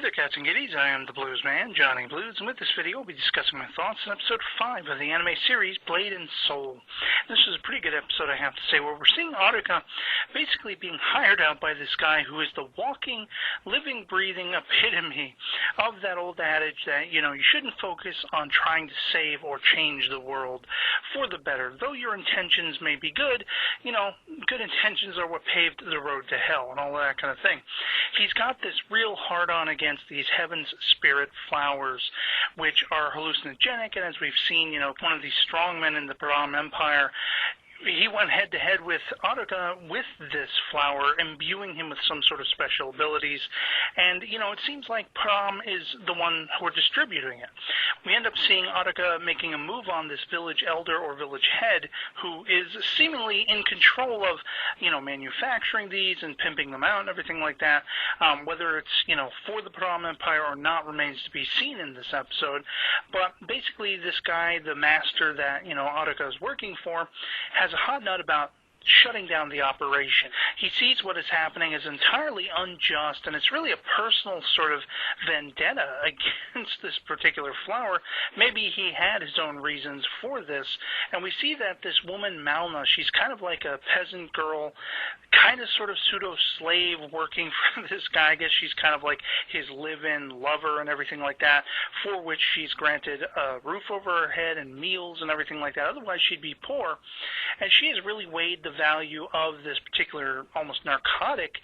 there, cats and kitties. I am the Blues Man, Johnny Blues, and with this video, I'll be discussing my thoughts on episode 5 of the anime series Blade and Soul. This is a pretty good episode, I have to say, where we're seeing Atsuka basically being hired out by this guy who is the walking, living, breathing epitome of that old adage that, you shouldn't focus on trying to save or change the world for the better. Though your intentions may be good, good intentions are what paved the road to hell and all that kind of thing. He's got this real hard-on against these Heaven's Spirit flowers, which are hallucinogenic, and as we've seen, one of these strongmen in the Brahm Empire, he went head-to-head with Atsuka with this flower, imbuing him with some sort of special abilities. And, it seems like Brahm is the one who are distributing it. We end up seeing Atsuka making a move on this village elder or village head who is seemingly in control of, manufacturing these and pimping them out and everything like that. Whether it's, for the Brahm Empire or not remains to be seen in this episode. But basically this guy, the master that, Atsuka is working for, has a hot nut about shutting down the operation. He sees what is happening as entirely unjust, and it's really a personal sort of vendetta against this particular flower. Maybe he had his own reasons for this, and we see that this woman, Malna, she's kind of like a peasant girl, kind of sort of pseudo-slave working for this guy. I guess she's kind of like his live-in lover and everything like that, for which she's granted a roof over her head and meals and everything like that. Otherwise, she'd be poor. And she has really weighed the value of this particular almost narcotic,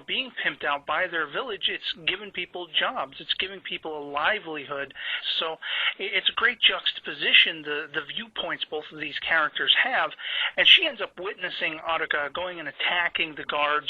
being pimped out by their village. It's given people jobs. It's giving people a livelihood. So it's a great juxtaposition, the viewpoints both of these characters have. And she ends up witnessing Atsuka going and attacking the guards,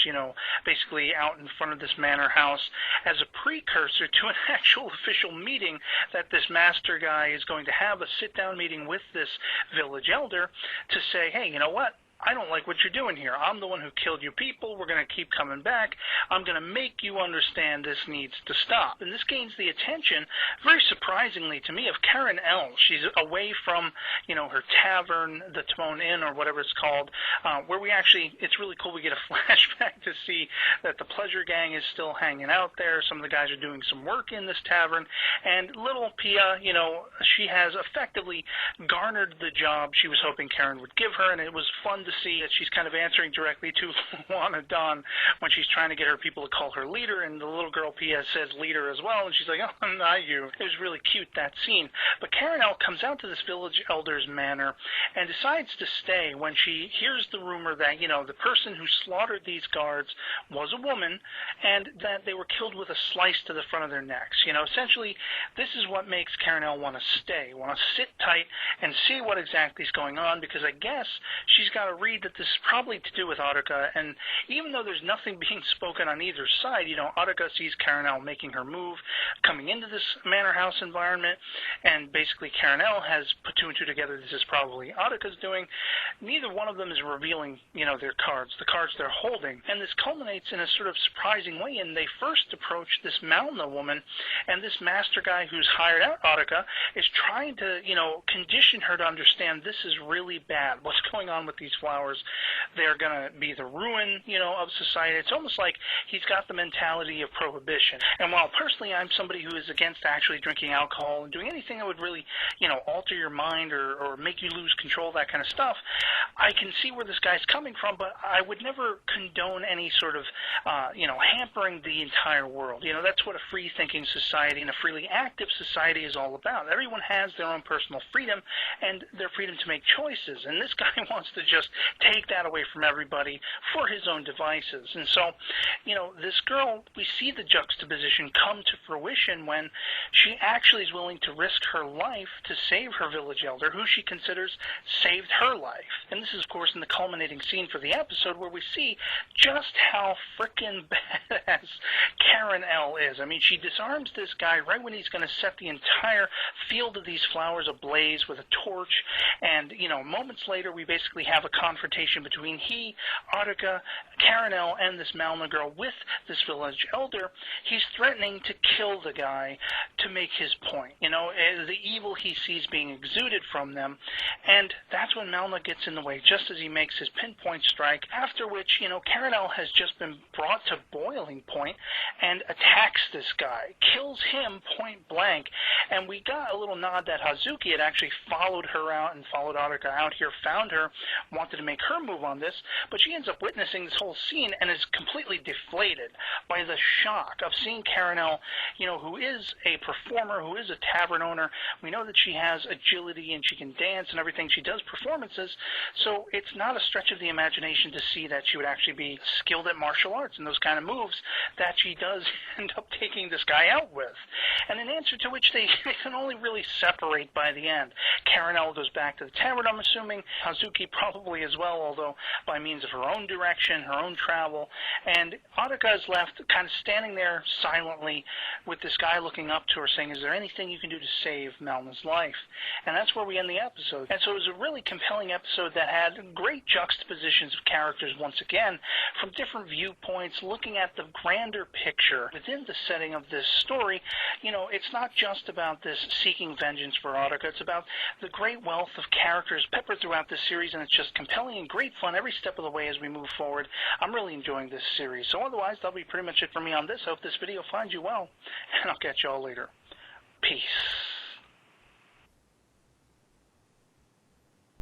basically out in front of this manor house as a precursor to an actual official meeting that this master guy is going to have, a sit-down meeting with this village elder to say, hey, you know what? I don't like what you're doing here. I'm the one who killed your people. We're going to keep coming back. I'm going to make you understand this needs to stop. And this gains the attention, very surprisingly to me, of Karen L. She's away from, her tavern, the Timon Inn or whatever it's called, where it's really cool. We get a flashback to see that the Pleasure Gang is still hanging out there. Some of the guys are doing some work in this tavern. And little Pia, she has effectively garnered the job she was hoping Karen would give her, and it was fun to see that she's kind of answering directly to Luana Dawn when she's trying to get her people to call her leader, and the little girl Pia says leader as well, and she's like, oh, not you. It was really cute, that scene. But Karen L comes out to this village elder's manor and decides to stay when she hears the rumor that, the person who slaughtered these guards was a woman, and that they were killed with a slice to the front of their necks. Essentially, this is what makes Karen L want to stay, want to sit tight and see what exactly is going on, because I guess she's got to read that this is probably to do with Atsuka, and even though there's nothing being spoken on either side, Atsuka sees Karen L making her move, coming into this manor house environment, and basically Karen L has put two and two together. This is probably Atsuka's doing. Neither one of them is revealing, their cards, the cards they're holding, and this culminates in a sort of surprising way, and they first approach this Malna woman, and this master guy who's hired out Atsuka is trying to, condition her to understand this is really bad. What's going on with these flowers? They're going to be the ruin, of society. It's almost like he's got the mentality of prohibition. And while personally I'm somebody who is against actually drinking alcohol and doing anything that would really, alter your mind or make you lose control, that kind of stuff, I can see where this guy's coming from, but I would never condone any sort of, hampering the entire world. That's what a free-thinking society and a freely active society is all about. Everyone has their own personal freedom and their freedom to make choices, and this guy wants to just take that away from everybody for his own devices. And so, this girl, we see the juxtaposition come to fruition when she actually is willing to risk her life to save her village elder, who she considers saved her life. And this is, of course, in the culminating scene for the episode where we see just how frickin' badass Karen L is. I mean, she disarms this guy right when he's going to set the entire field of these flowers ablaze with a torch, and, moments later we basically have a confrontation between Atsuka, Karen L, and this Malna girl with this village elder. He's threatening to kill the guy to make his point, the evil he sees being exuded from them, and that's when Malna gets in the way, just as he makes his pinpoint strike, after which, Karen L has just been brought to boiling point, and and attacks this guy, kills him point blank. And we got a little nod that Hazuki had actually followed her out and followed Arika out here, found her, wanted to make her move on this, but she ends up witnessing this whole scene and is completely deflated by the shock of seeing Caranel, you know, who is a performer, who is a tavern owner. We know that she has agility and she can dance and everything. She does performances, so it's not a stretch of the imagination to see that she would actually be skilled at martial arts and those kind of moves that she does end up taking this guy out with. And in answer to which they can only really separate by the end. Caranel goes back to the tavern, I'm assuming. Hazuki probably as well, although by means of her own direction, her own travel. And Arika is left kind of standing there silently with this guy looking up to her saying, is there anything you can do to save Melna's life? And that's where we end the episode. And so it was a really compelling episode that had great juxtapositions of characters once again from different viewpoints, looking at the grander picture within the setting of this story. You know, it's not just about this seeking vengeance for Arika. It's about the great wealth of characters peppered throughout this series, and it's just compelling and great fun every step of the way as we move forward. I'm really enjoying this series. So otherwise, that'll be pretty much it for me on this. I hope this video finds you well, and I'll catch you all later. Peace.